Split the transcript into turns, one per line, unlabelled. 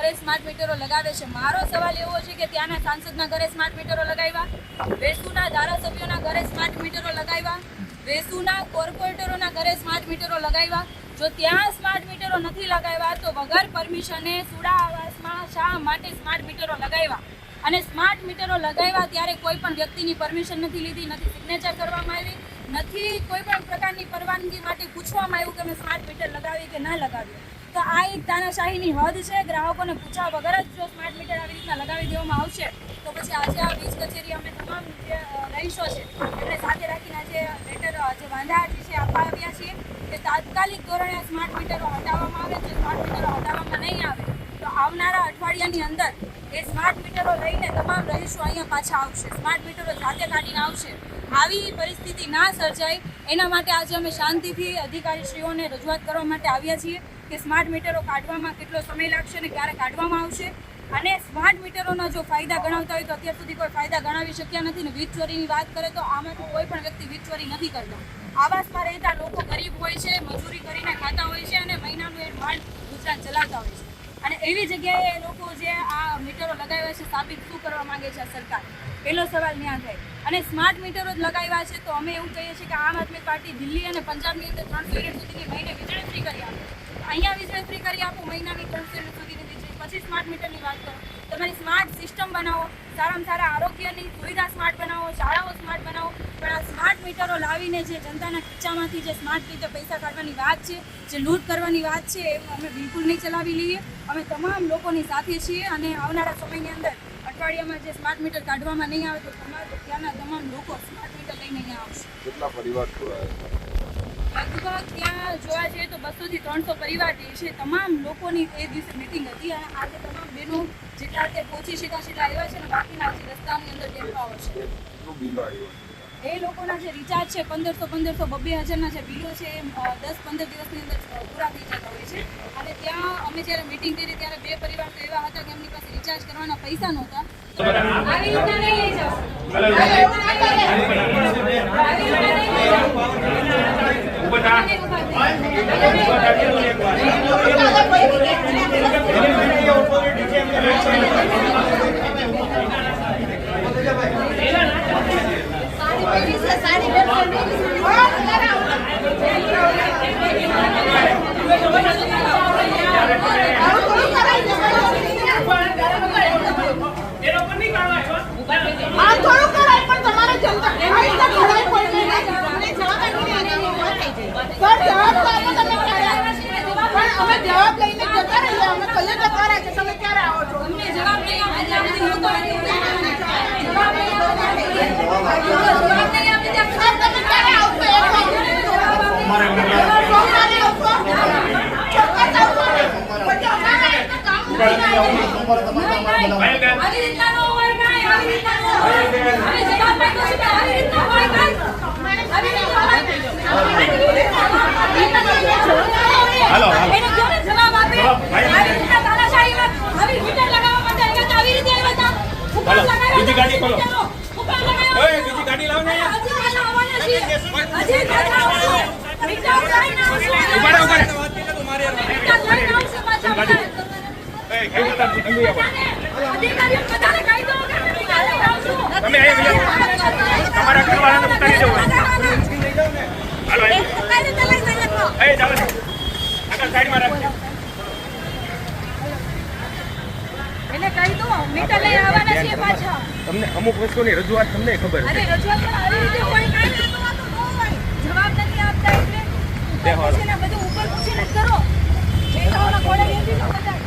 ઘરે સ્માર્ટ મીટરો લગાવે છે। મારો સવાલ એવો છે કે ત્યાંના સાંસદના ઘરે સ્માર્ટ મીટરો લગાવ્યા, વેસુના ધારાસભ્યોના ઘરે સ્માર્ટ મીટરો લગાવ્યા, વેસુના કોર્પોરેટરોના ઘરે સ્માર્ટ મીટરો લગાવ્યા। જો ત્યાં સ્માર્ટ મીટરો નથી લગાવ્યા તો વગર પરમિશને સુડા આવાસમાં શા માટે સ્માર્ટ મીટરો લગાવ્યા? અને સ્માર્ટ મીટરો લગાવ્યા ત્યારે કોઈ પણ વ્યક્તિની પરમિશન નથી લીધી, નથી સિગ્નેચર કરવામાં આવી, નથી કોઈ પણ પ્રકારની પરવાનગી માટે પૂછવામાં આવ્યું કે અમે સ્માર્ટ મીટર લગાવી કે ના લગાવીએ। તો આ એક તાનાશાહીની હદ છે। ગ્રાહકોને પૂછ્યા વગર જ જો સ્માર્ટ મીટર આવી રીતના લગાવી દેવામાં આવશે તો પછી આજે આ વીજ કચેરી અમે તમામ જે રહીશો છે એમને સાથે રાખીને આજે લેટર જે વાંધા છે આપવા આવ્યા છીએ કે તાત્કાલિક ધોરણે સ્માર્ટ મીટરો હટાવવામાં આવે। જો સ્માર્ટ મીટરો હટાવવામાં નહીં આવે તો આવનારા અઠવાડિયાની અંદર એ સ્માર્ટ મીટરો લઈને તમામ રહીશો અહીંયા પાછા આવશે, સ્માર્ટ મીટરો જાતે કાઢીને આવશે। આવી પરિસ્થિતિ ના સર્જાય એના માટે આજે અમે શાંતિથી અધિકારીશ્રીઓને રજૂઆત કરવા માટે આવ્યા છીએ કે સ્માર્ટ મીટરો કાઢવામાં કેટલો સમય લાગશે અને ક્યારે કાઢવામાં આવશે। અને સ્માર્ટ મીટરોના જો ફાયદા ગણાવતા હોય તો અત્યાર સુધી કોઈ ફાયદા ગણાવી શક્યા નથી। ને વીજ ચોરીની વાત કરે તો આમાંથી કોઈ પણ વ્યક્તિ વીજ ચોરી નથી કરતા। આવાસમાં રહેતા લોકો ગરીબ હોય છે, મજૂરી કરીને ખાતા હોય છે અને મહિનાનું એ માંડ ગુજરાન ચલાવતા હોય છે। અને એવી જગ્યાએ એ લોકો જે આ મીટરો લગાવ્યા છે સાબિત શું કરવા માંગે છે સરકાર? પહેલો સવાલ ત્યાં થાય। અને સ્માર્ટ મીટરો જ લગાવ્યા છે તો અમે એવું કહીએ છીએ કે આમ આદમી પાર્ટી દિલ્હી અને પંજાબની અંદર 300 યુનિટ સુધીની મહિને વીજળી ફ્રી કરી આપે, અહીંયા વીજળી ફ્રી કરી આપો મહિનાની 300 યુનિટ સુધીની વીજળી, પછી સ્માર્ટ મીટરની વાત કરો। તમારી સ્માર્ટ સિસ્ટમ બનાવો, સારામાં સારા આરોગ્યની સુવિધા સ્માર્ટ બનાવો, શાળાઓ સ્માર્ટ બનાવો। પણ આ સ્માર્ટ મીટરો લાવીને જે જનતાના ખીચામાંથી જે સ્માર્ટ રીતે પૈસા કાઢવાની વાત છે, જે લૂંટ કરવાની વાત છે, એ અમે બિલકુલ નહીં ચલાવી લઈએ। અમે તમામ લોકોની સાથે છીએ અને આવનારા સમયની અંદર અઠવાડિયામાં જે સ્માર્ટ મીટર કાઢવામાં નહીં આવે તો ત્યાંના તમામ લોકો સ્માર્ટ મીટર લઈને અહીંયા આવશે।
કેટલા પરિવાર
લગભગ ત્યાં જોવા જઈએ તો 200 થી 300 પરિવાર જે છે તમામ લોકોની એ દિવસે મિટિંગ હતી અને આજે તમામ બહેનો જેટલા તે પહોંચી શક્યા આવ્યા છે ને બાકીના જે રસ્તાની અંદર ટેમ્પાઓ છે એ લોકોના જે રિચાર્જ છે 1500, 2000ના જે બિલો છે એ 10-15 દિવસની અંદર પૂરા થઈ જતા હોય છે। અને ત્યાં અમે જ્યારે મિટિંગ કરી ત્યારે 2 પરિવાર તો એવા હતા કે એમની પાસે રિચાર્જ કરવાના પૈસા નહોતા। આવી રીતના નહીં લઈ જાઓ,
જવાબ લઈને જતા રહીએ। અમે કહીએ તો ખરા કે તમે ક્યારે આવો છો?
અમને જવાબ નહીં આપે ત્યાં સુધી હું તો
તમે ક્યારે આવશો?
આવી રીતના ન હોય કાંઈ, આવી રીતના ન હોય। અમે જવાબ માંગ્યો છે કે આવી રીતના હોય કાંઈ, આવી રીતના
હાલો
એને કયો ને જવાબ આપે। આવી રીતના તાનાશાહીમાં આવી મીટર લગાવવા માટે આવ્યા હતા, આવી રીતે આવ્યા હતા। ઉપર લગાવ્યા
બીજી ગાડી ખોલો,
ઉપર લગાવ્યા,
ઓય બીજી ગાડી લાવ ને
હજી કાલે આવવાના છીએ, હજી કાલે આવશે મીટર લઈને આવશે,
ઉભા રહો
મીટર લઈને આવશે પાછા
એ કઈ નતા તમે આવો
અધિકારીઓ બધાને કહી દો કે અમે મીટર લઈને આવશું।
તમે અહીં તમારા ઘરવાળાને ઉતારી જવો હાલો એ ચાલો આગળ સાઈડમાં રાખજો
એને કહી દો મીટર લઈને આવવાના છીએ પાછા।
તમને અમુક વસ્તુની રજૂઆત તમને ખબર
અરે
છે
રજૂઆત પણ આવી રીતે કોઈ કાંઈ ના તો હોય, જવાબ નથી આપતા એટલે પૂછીને બધું ઉપર પૂછીને જ કરો। જે ઘોડા નથી તો બધા